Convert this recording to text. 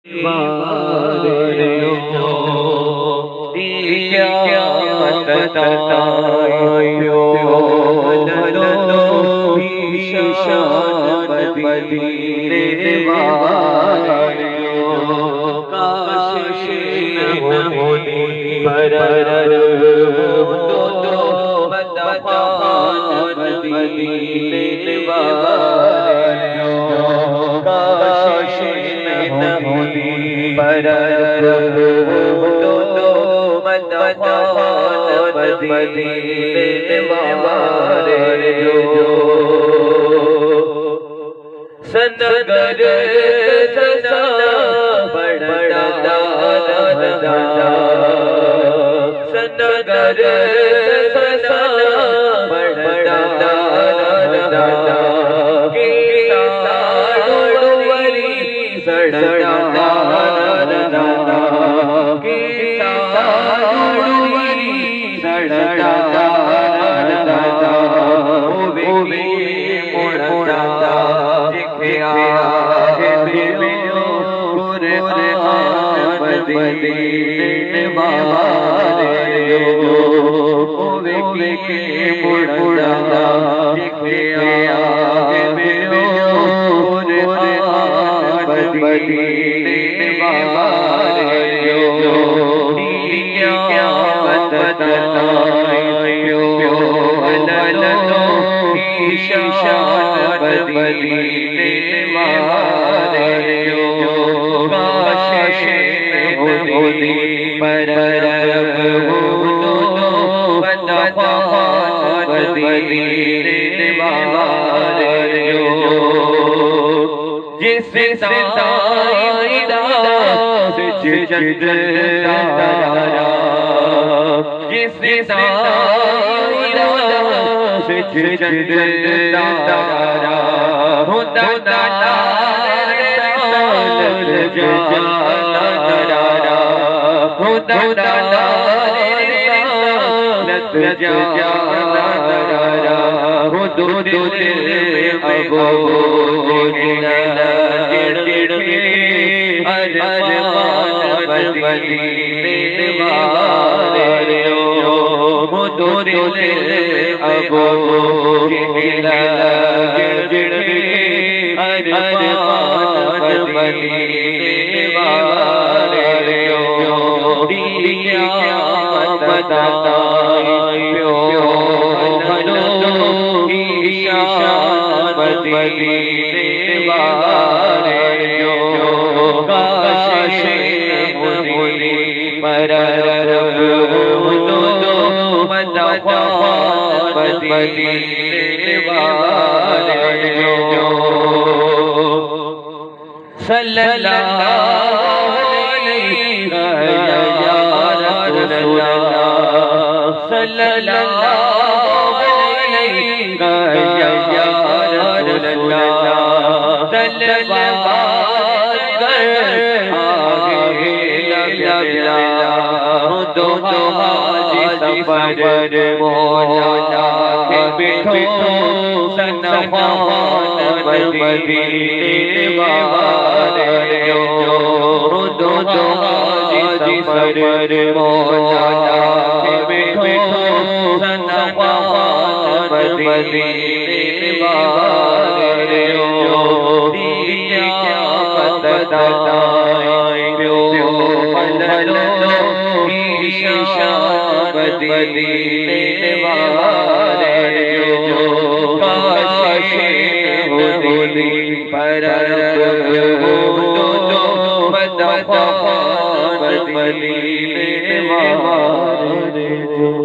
Wario क्या बतायो भलो ईशान मदीने वारियो काश न होती परर दो मदपान मदीने वारियो काश न होती परर दो मदपान मदीने वारियो सनगर सना बड़ा दादा सनगर सना बड़ा दादा के साड़ुवरी सड़दा दादा के साड़ुवरी सड़दा दादा ओवे मोड़ा मदीने वारियो ओवे के मुड़ा दिखे आगे मेरो मदीने वारियो क्या बतायो भलो ईशान मदीने वारियो काश होती परर मदपान मदीने वारियो जिस साईदा सिच तारा जिस साईदा सिच तारा होता बतायो भलो ईशान मदीने वारियो काश होती परर दो मदपान मदीने वारियो सल्लल्लाहु अलैहि या रसूलल्लाह सल्लल्लाहु अलैहि या रसूलल्लाह तलवार कर आगे लगा दो हाजी सफर मौला के बिठो सनमान मदीने वारियो दो हाजी सफर मौला के बिठो सनमान मदीने वारियो क्या बतायो भलो ईशान मदीने वारियो काश होती परर दो मदपान मदीने वारियो।